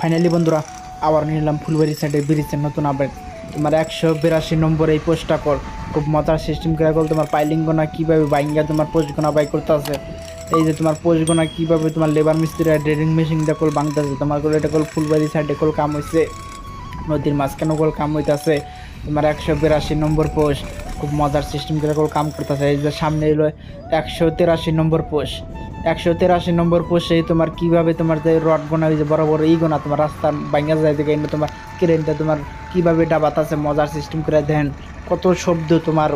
Finally বন্ধুরা আবার নিলাম ফুলবাড়ি সাইডে ব্রিজের নতুন আপডেট। তোমার 182 নম্বর এই পোস্টটা কর খুব মজার সিস্টেম করে কল তোমার পাইলিং গোনা কীভাবে বাইঙ্গা তোমার পোস্ট গোনা বাই করতে আছে। এই যে তোমার পোস্ট গোনা কীভাবে তোমার লেবার মিস্ত্রি ড্রেডিং মেশিনটা কল বাংতেছে তোমার কল এটা কল ফুলবাড়ি সাইডে কল কাম হয়েছে, নদীর মাঝখানে কল কাম হইতেছে। তোমার 182 নম্বর পোস্ট খুব মজার সিস্টেম করে কল কাম করতেছে। এই যে সামনে এলো 183 নম্বর পোস্ট, 183 নম্বর পোস্টে তোমার কীভাবে তোমার যে রড গোনা হয়েছে বড় বড় এই গোনা তোমার রাস্তা ভাঙ্গা যায় থেকে তোমার ক্রেনটা তোমার কীভাবে এটা বাতাসে মজার সিস্টেম করে দেন কত শব্দ তোমার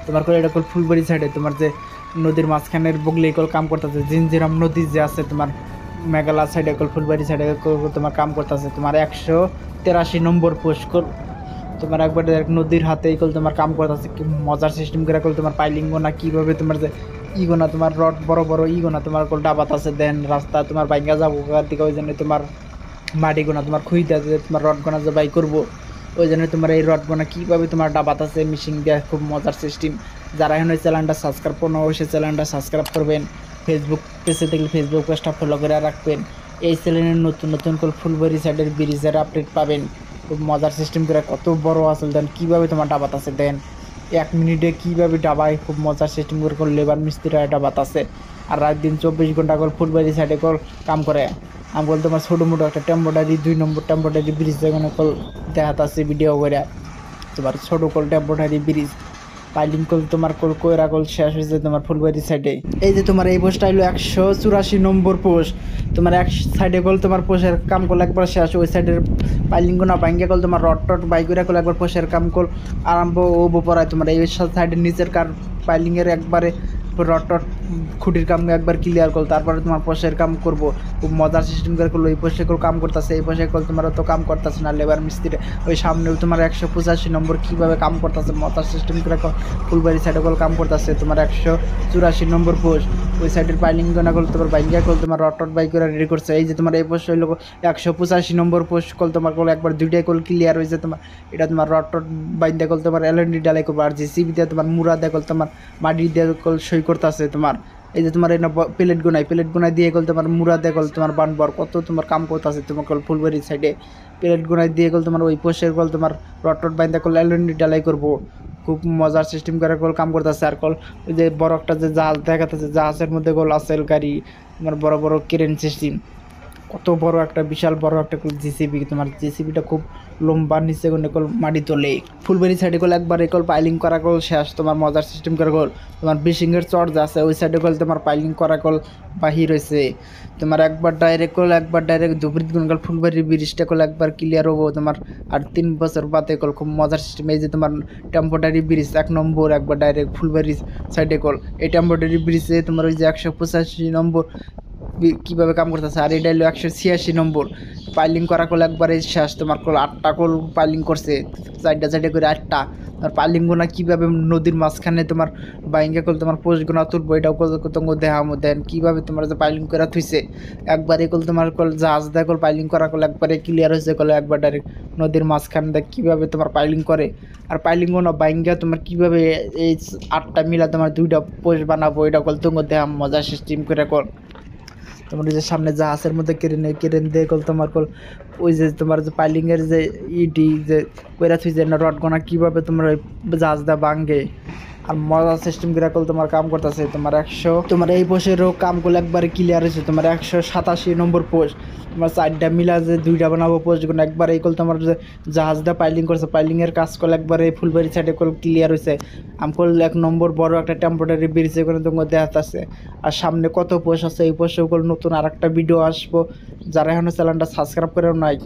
তোমার করে এটা কল ফুলবাড়ি সাইডে তোমার যে নদীর মাঝখানের বগলে কল কাম করতেছে। জিনজিরাম নদী যে আছে তোমার মেঘালয় সাইডে কল ফুলবাড়ি সাইডে তোমার কাম করতেছে। তোমার 183 নম্বর পোস্ট কল তোমার একবার নদীর হাতে কল তোমার কাম করতেছে কি মজার সিস্টেম করে কল তোমার পাইলিং গোনা কীভাবে তোমার যে ইগোনা তোমার রড বড় বড় ইগোনা তোমার কল ডাবাত আছে দেন রাস্তা তোমার বাইঙ্গা যাবো দিকে ওই জন্য তোমার মাটি গোনা তোমার খুঁজতে আছে তোমার রড গোনা যে বাই করবো ওই জন্য তোমার এই রড গোনা কীভাবে তোমার ডাবাত আছে মিশিং দেওয়া খুব মজার সিস্টেম। যারা এখন ওই চ্যানেলটা সাবস্ক্রাইব করুন অবশ্যই চ্যানেলটা সাবস্ক্রাইব করবেন। ফেসবুক পেজে দেখলে ফেসবুক পেজটা ফলো করে রাখবেন। এই চ্যানেলের নতুন নতুন কল ফুলবাড়ি সাইডের ব্রিজের আপডেট পাবেন। খুব মজার সিস্টেম করে কত বড় আসল দেন কীভাবে তোমার ডাবাত আছে দেন 1 মিনিটে কীভাবে ডাবায় খুব মজার সিস্টেম করে কল লেবার মিস্ত্রিরা এটা বাতাসে। আর রাত দিন 24 ঘন্টা কল ফুলবাড়ি সাইডে কল কাম করে। আমি বল তোমার ছোটো মোটো একটা টেম্পোরারি 2 নম্বর টেম্পোরারি ব্রিজ যেখানে কল দেখাতে আছে ভিডিও করে তোমার ছোটো call temporary bridge piling call তোমার কল কয়রা কল শেষ হয়েছে তোমার ফুলবাড়ি সাইডে। এই যে তোমার এই পোস্টটা হলো 184 নম্বর পোস্ট তোমার এক সাইডে কল তোমার পোষের কাম কল একবার শেষ ওই সাইডের পাইলিং না ভাঙ্গে কল তোমার রড টট বাইকুরা কল একবার পোষের কাম কল আরম্ভ ও পড়ায় তোমার এই সাইডের নিচের কার পাইলিংয়ের একবারে রড টট খুঁটির কাম একবার ক্লিয়ার করল তারপরে তোমার পোষের কাম করবো খুব মজার সিস্টেম করে করলো। এই পোষে কল কাম করতেছে এই পোষে কল তোমার তো কাম করতেছে না লেবার মিস্ত্রি ওই সামনেও তোমার 185 নম্বর কীভাবে কাম করতেছে মজার সিস্টেম করে ফুলবাড়ি সাইডে কল কাম করতেছে। তোমার 184 নম্বর পোস্ট ওই সাইডের পাইলিং গোনা কল তোমার বাইঙ্গা কল তোমার রড টট বাইক করে রেডি করছে। এই যে তোমার এই পোস্ট হইলো 185 নম্বর পোস্ট কল তোমার কল একবার দুইটাই কল ক্লিয়ার হয়েছে। তোমার এটা তোমার রড টট বাইন্দা কল তোমার এলএনডি ডালাই করবো আর জিসিবি দিয়ে তোমার মুড়া দিয়ে কল তোমার মাটি দিয়ে কল সই করতেছে। তোমার এই যে তোমার এই প্লেট গোনাই দিয়ে কল তোমার মুড়া দিয়ে কল তোমার বানবর কত তোমার কাম করতেছে তোমার কল ফুলবাড়ি সাইডে প্লেট গোনাই দিয়ে কল তোমার ওই পোস্টের কল তোমার রড টট বাইন্দা কল এলএনডি ডালাই করবো খুব মজার সিস্টেম করে কল কাম করতেছে। আর কল ওই যে বড় একটা যে জাহাজ দেখাতেছে জাহাজের মধ্যে কল আসেল গাড়ি তোমার বড় বড় ক্রেন সিস্টেম কত বড় একটা বিশাল বড় একটা কল জিসিবি তোমার জিসিবিটা খুব লম্বা নিচে কোনে কল মাটি তোলে। ফুলবাড়ি সাইডে কল একবার কল পাইলিং করা কল শেষ তোমার মজার সিস্টেম করে কল তোমার বিশিংয়ের চর্চ আছে ওই সাইডে কল তোমার পাইলিং করা কল বাহির হয়েছে। তোমার একবার ডাইরেক্ট দুপুরিত কোন কল ফুলবাড়ির ব্রিজটা কল একবার ক্লিয়ার হবো তোমার আর 3 বছর বাদে কল খুব মজার সিস্টেম। এই যে তোমার টেম্পোরারি ব্রিজ 1 নম্বর একবার ডাইরেক্ট ফুলবাড়ি সাইডে কল এই টেম্পোরারি ব্রিজে তোমার ওই যে 185 নম্বর কীভাবে কাম করতেছে। আর এটা হলো 186 নম্বর পাইলিং করা কল একবারে শেষ তোমার কল 8টা কল পাইলিং করছে 4টা করে 8টা আর পাইলিং গোনা কীভাবে নদীর মাঝখানে তোমার বাইঙ্গা কল তোমার পোস্ট গোনা তুলবো এটাও কল তোমাকে দেখামো দেন কীভাবে তোমার যে পাইলিং করা থুইছে একবারে কল তোমার কল জাহাজ দেয় কল পাইলিং করা কল একবারে ক্লিয়ার হয়েছে কল একবার ডাইরেক্ট নদীর মাঝখানে দেখ কীভাবে তোমার পাইলিং করে। আর পাইলিং গোনা বাইঙ্গা তোমার কীভাবে এই 8টা মিলা তোমার 2টা পোস্ট বানাবো এটা কল তোমাকে দেখাম মজার সিস্টেম করে কল তোমার ওই যে সামনে জাহাজের মধ্যে কেরেন দিয়ে কল তোমার কল ওই যে তোমার যে পাইলিংয়ের যে ইডি যে কইরা থুইছে না রড গোনা কীভাবে তোমার ওই জাহাজটা ভাঙ্গে আর মজার সিস্টেম করে কল তোমার কাম করতেছে। তোমার তোমার এই পোস্টেরও কাম করলে একবারে ক্লিয়ার হয়েছে তোমার 187 নম্বর পোস্ট তোমার 4টা মিলা যে 2টা বানাবো পোস্ট কোনো একবার এই কল তোমার যে জাহাজটা পাইলিং করছে পাইলিংয়ের কাজ কল একবারে ফুলবাড়ি সাইডে কল ক্লিয়ার হয়েছে। আমকল 1 নম্বর বড় একটা টেম্পোরারি ব্রিজে করে তোমার দেখাচ্ছে আর সামনে কত পোস্ট আছে এই পোস্টে কল নতুন আর একটা ভিডিও আসবো। যারা এখনো চ্যানেলটা সাবস্ক্রাইব করেও নাই